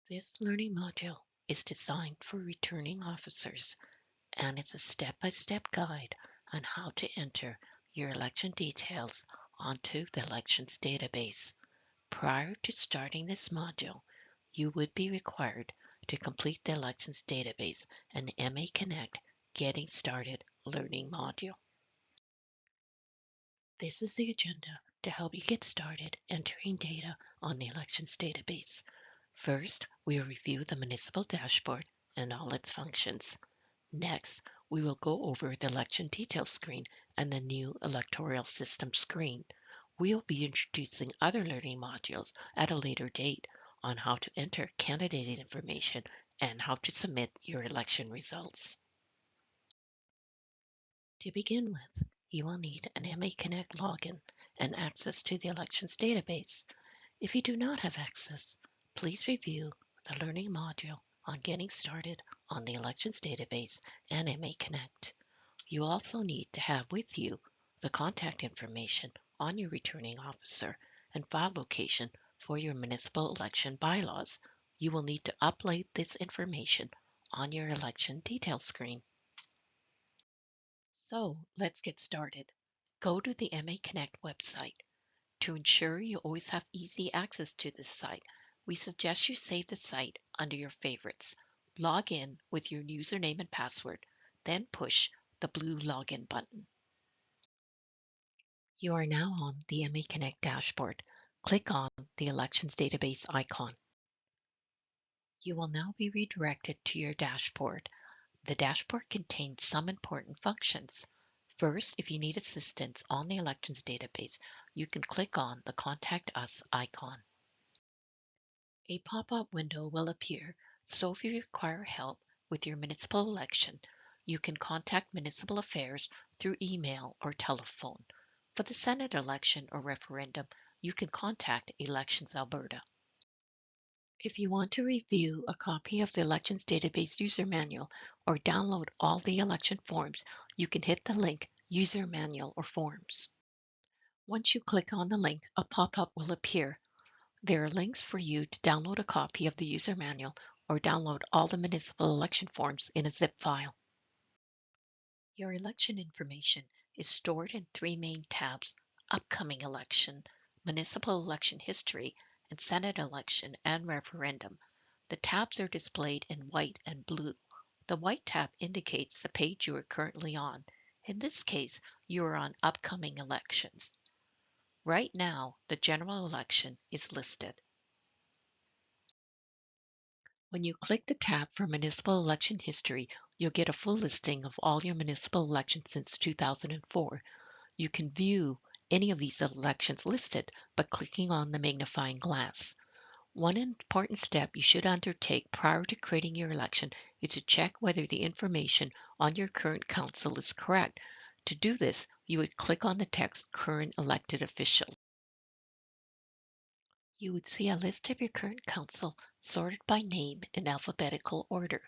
This learning module is designed for returning officers and it's a step-by-step guide on how to enter your election details onto the elections database. Prior to starting this module, you would be required to complete the elections database and MA Connect Getting Started Learning module. This is the agenda to help you get started entering data on the elections database. First, we will review the municipal dashboard and all its functions. Next, we will go over the election details screen and the new electoral system screen. We will be introducing other learning modules at a later date on how to enter candidate information and how to submit your election results. To begin with, you will need an MA Connect login and access to the elections database. If you do not have access, please review the learning module on getting started on the elections database and MA Connect. You also need to have with you the contact information on your returning officer and file location for your municipal election bylaws. You will need to upload this information on your election details screen. So let's get started. Go to the MA Connect website. To ensure you always have easy access to this site, we suggest you save the site under your favorites. Log in with your username and password, then push the blue login button. You are now on the MA Connect dashboard. Click on the Elections Database icon. You will now be redirected to your dashboard. The dashboard contains some important functions. First, if you need assistance on the Elections database, you can click on the Contact Us icon. A pop-up window will appear, so if you require help with your municipal election, you can contact Municipal Affairs through email or telephone. For the Senate election or referendum, you can contact Elections Alberta. If you want to review a copy of the Elections Database User Manual or download all the election forms, you can hit the link User Manual or Forms. Once you click on the link, a pop-up will appear. There are links for you to download a copy of the user manual or download all the municipal election forms in a zip file. Your election information is stored in three main tabs: Upcoming Election, Municipal Election History, and Senate Election and Referendum. The tabs are displayed in white and blue. The white tab indicates the page you are currently on. In this case, you are on Upcoming Elections. Right now, the general election is listed. When you click the tab for Municipal Election History, you'll get a full listing of all your municipal elections since 2004. You can view any of these elections listed by clicking on the magnifying glass. One important step you should undertake prior to creating your election is to check whether the information on your current council is correct. To do this, you would click on the text Current Elected Officials. You would see a list of your current council sorted by name in alphabetical order.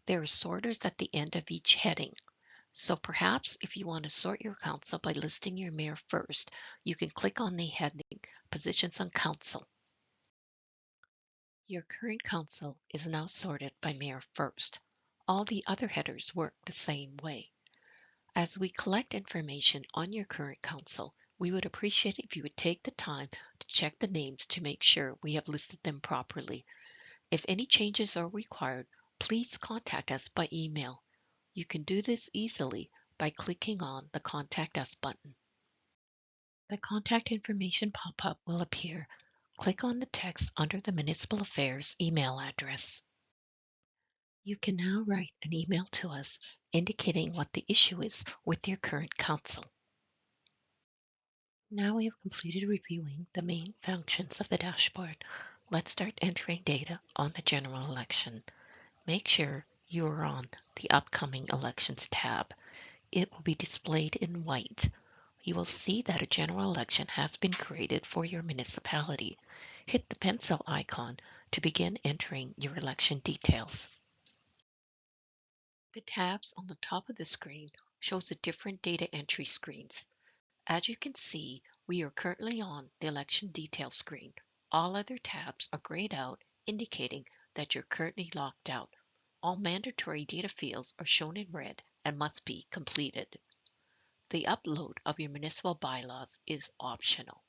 There are sorters at the end of each heading. So perhaps if you want to sort your council by listing your mayor first, you can click on the heading Positions on Council. Your current council is now sorted by mayor first. All the other headers work the same way. As we collect information on your current council, we would appreciate if you would take the time to check the names to make sure we have listed them properly. If any changes are required, please contact us by email. You can do this easily by clicking on the Contact Us button. The contact information pop-up will appear. Click on the text under the Municipal Affairs email address. You can now write an email to us indicating what the issue is with your current council. Now we have completed reviewing the main functions of the dashboard. Let's start entering data on the general election. Make sure you are on the Upcoming Elections tab. It will be displayed in white. You will see that a general election has been created for your municipality. Hit the pencil icon to begin entering your election details. The tabs on the top of the screen shows the different data entry screens. As you can see, we are currently on the election details screen. All other tabs are grayed out indicating that you're currently locked out. All mandatory data fields are shown in red and must be completed. The upload of your municipal bylaws is optional.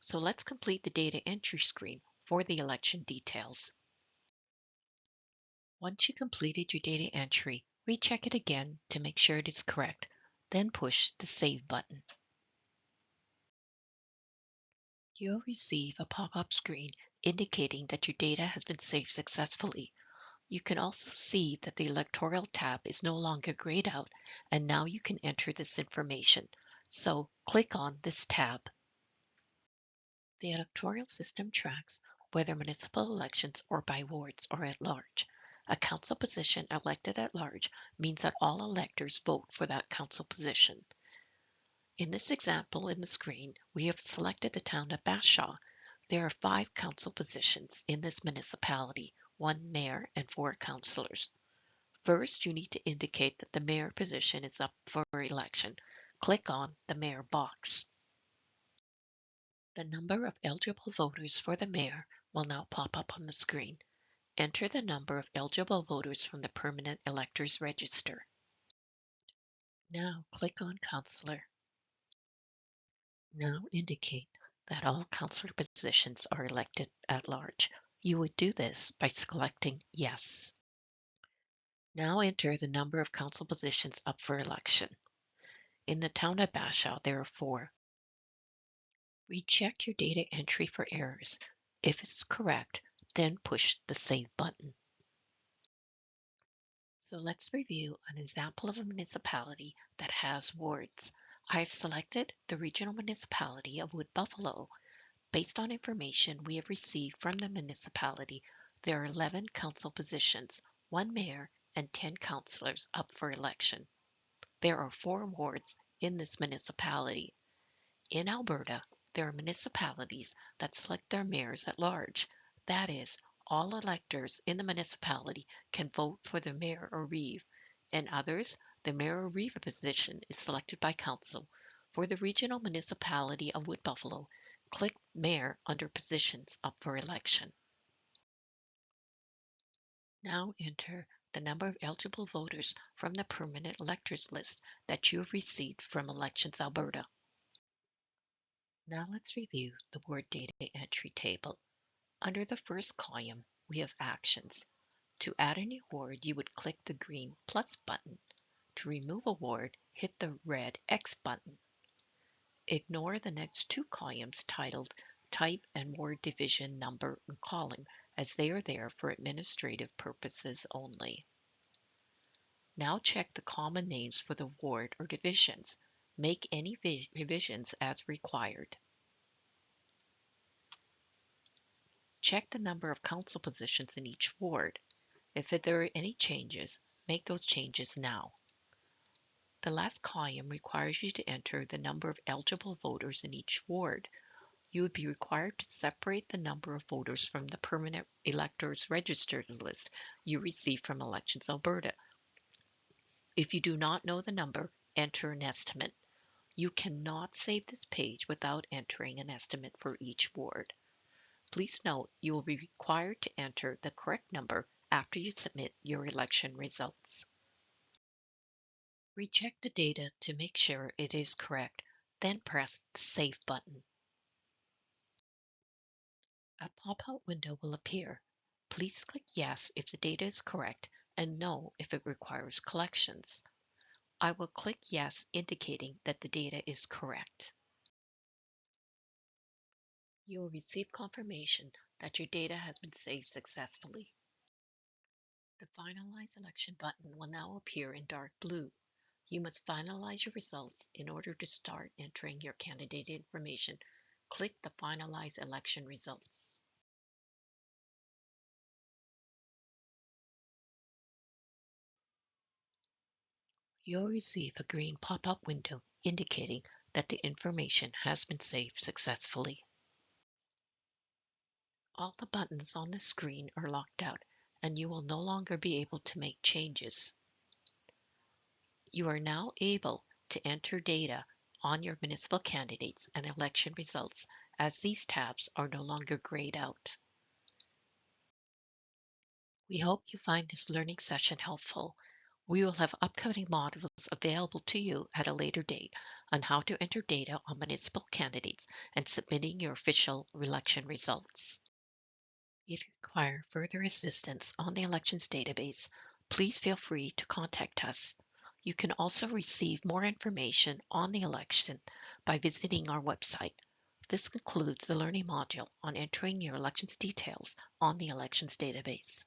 So let's complete the data entry screen for the election details. Once you completed your data entry, recheck it again to make sure it is correct, then push the Save button. You'll receive a pop-up screen indicating that your data has been saved successfully. You can also see that the Electoral tab is no longer grayed out, and now you can enter this information. So click on this tab. The electoral system tracks whether municipal elections or by wards or at large. A council position elected at large means that all electors vote for that council position. In this example in the screen, we have selected the town of Bashaw. There are 5 council positions in this municipality, 1 mayor and 4 councillors. First, you need to indicate that the mayor position is up for election. Click on the mayor box. The number of eligible voters for the mayor will now pop up on the screen. Enter the number of eligible voters from the permanent electors register. Now click on councillor. Now indicate that all councillor positions are elected at large. You would do this by selecting yes. Now enter the number of council positions up for election. In the town of Bashaw, there are 4. Recheck your data entry for errors. If it's correct, then push the Save button. So let's review an example of a municipality that has wards. I've selected the regional municipality of Wood Buffalo. Based on information we have received from the municipality, there are 11 council positions, 1 mayor, and 10 councillors up for election. There are 4 wards in this municipality. In Alberta, there are municipalities that select their mayors at large. That is, all electors in the municipality can vote for the mayor or reeve. In others, the mayor or reeve position is selected by council. For the regional municipality of Wood Buffalo, click Mayor under Positions up for election. Now enter the number of eligible voters from the permanent electors list that you have received from Elections Alberta. Now let's review the ward data entry table. Under the first column, we have actions. To add a new ward, you would click the green plus button. To remove a ward, hit the red X button. Ignore the next 2 columns titled Type and Ward Division Number and Column, as they are there for administrative purposes only. Now check the common names for the ward or divisions. Make any revisions as required. Check the number of council positions in each ward. If there are any changes, make those changes now. The last column requires you to enter the number of eligible voters in each ward. You would be required to separate the number of voters from the permanent electors registered list you received from Elections Alberta. If you do not know the number, enter an estimate. You cannot save this page without entering an estimate for each ward. Please note you will be required to enter the correct number after you submit your election results. Recheck the data to make sure it is correct, then press the Save button. A pop-out window will appear. Please click Yes if the data is correct and No if it requires corrections. I will click Yes, indicating that the data is correct. You will receive confirmation that your data has been saved successfully. The Finalize Election button will now appear in dark blue. You must finalize your results in order to start entering your candidate information. Click the Finalize Election Results. You'll receive a green pop-up window indicating that the information has been saved successfully. All the buttons on the screen are locked out, and you will no longer be able to make changes. You are now able to enter data on your municipal candidates and election results, as these tabs are no longer grayed out. We hope you find this learning session helpful. We will have upcoming modules available to you at a later date on how to enter data on municipal candidates and submitting your official election results. If you require further assistance on the elections database, please feel free to contact us. You can also receive more information on the election by visiting our website. This concludes the learning module on entering your elections details on the elections database.